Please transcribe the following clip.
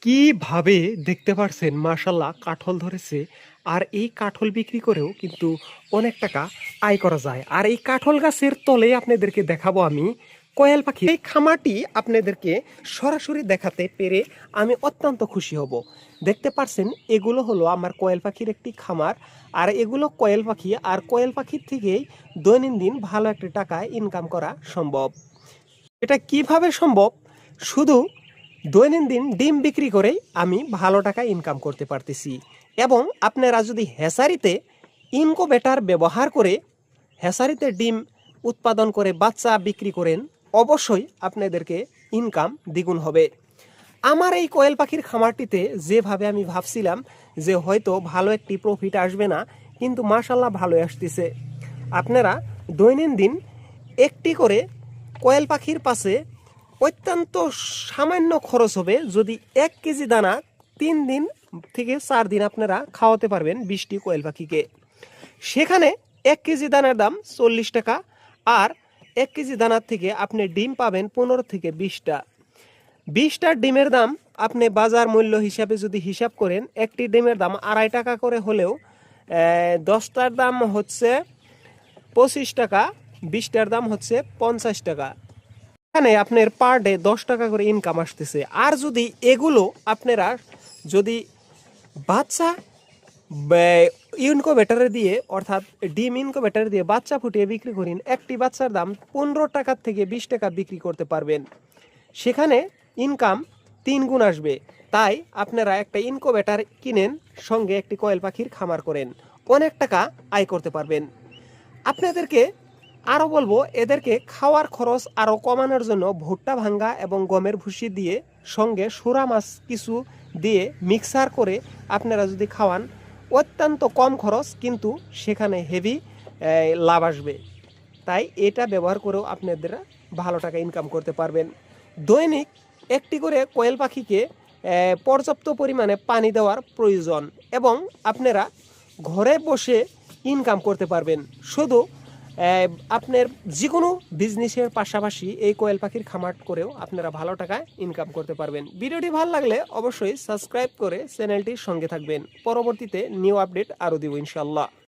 কিভাবে দেখতে পারছেন মাশাল্লাহ কাঠল ধরেছে। আর এই কাঠল বিক্রি করেও কিন্তু অনেক টাকা আয় করা যায়। আর এই কাঠল গাছের তলে আপনাদেরকে দেখাবো আমি কোয়েল পাখি। এই খামারটি আপনাদেরকে সরাসরি দেখাতে পেরে আমি অত্যন্ত খুশি হব। দেখতে পাচ্ছেন এগুলো হলো আমার কোয়েল পাখির একটি খামার। আর এগুলো কোয়েল পাখি, আর কোয়েল পাখির থেকেই দৈনন্দিন ভালো একটা টাকা ইনকাম করা সম্ভব। এটা কিভাবে সম্ভব? শুধু দৈনন্দিন ডিম বিক্রি করেই আমি ভালো টাকা ইনকাম করতে পারতেছি। এবং আপনারা যদি হ্যাচারিতে ইনকুবেটর ব্যবহার করে হ্যাচারিতে ডিম উৎপাদন করে বাচ্চা বিক্রি করেন, অবশ্যই আপনাদেরকে ইনকাম দ্বিগুণ হবে। আমার এই কোয়েল পাখির খামারটিতে যেভাবে আমি ভাবছিলাম যে হয়তো ভালো একটি প্রফিট আসবে না, কিন্তু মাশাল্লাহ ভালো আসতেছে। আপনারা দৈনন্দিন একটি করে কোয়েল পাখির পাশে অত্যন্ত সামান্য খরচ হবে যদি 1 কেজি দানা 3 দিন থেকে 4 দিন আপনারা খাওয়াতে পারবেন 20টি কোয়েল পাখিকে। সেখানে 1 কেজি দানার দাম 40 টাকা। আর 1 কেজি দানার থেকে আপনি ডিম পাবেন 15 থেকে 20টা। 20টার ডিমের দাম আপনি বাজার মূল্য হিসাবে যদি হিসাব করেন, একটি ডিমের দাম 2.5 টাকা করে হলেও 10টার দাম হচ্ছে 25 টাকা, 20টার দাম হচ্ছে 50 টাকা। এখানে আপনার পার ডে 10 টাকা করে ইনকাম আসতেছে। আর যদি এগুলো আপনারা যদি বাচ্চা ইনকুবেটরে দিয়ে, অর্থাৎ ডিম ইনকুবেটরে দিয়ে বাচ্চা ফুটিয়ে বিক্রি করেন, একটি বাচ্চার দাম 15 টাকার থেকে 20 টাকা বিক্রি করতে পারবেন। সেখানে ইনকাম 3 গুণ আসবে। তাই আপনারা একটা ইনকুবেটর কিনেন, সঙ্গে একটি কোয়েল পাখির খামার করেন, অনেক টাকা আয় করতে পারবেন। আপনাদেরকে আরও বলবো, এদেরকে খাওয়ার খরচ আরও কমানোর জন্য ভুট্টা ভাঙ্গা এবং গমের ভুসি দিয়ে সঙ্গে সুরা মাছ কিছু দিয়ে মিক্সার করে আপনারা যদি খাওয়ান, অত্যন্ত কম খরচ, কিন্তু সেখানে হেভি লাভ আসবে। তাই এটা ব্যবহার করেও আপনারা ভালো টাকা ইনকাম করতে পারবেন। দৈনিক একটি করে কোয়েল পাখিকে পর্যাপ্ত পরিমাণে পানি দেওয়ার প্রয়োজন, এবং আপনারা ঘরে বসে ইনকাম করতে পারবেন। শুধু আপনার যে কোনো বিজনেসের পাশাপাশি এই কোয়েল পাখির খামার করেও আপনারা ভালো টাকা ইনকাম করতে পারবেন। ভিডিওটি ভালো লাগলে অবশ্যই সাবস্ক্রাইব করে চ্যানেলটির সঙ্গে থাকবেন। পরবর্তীতে নিউ আপডেট আরও দিব ইনশাল্লাহ।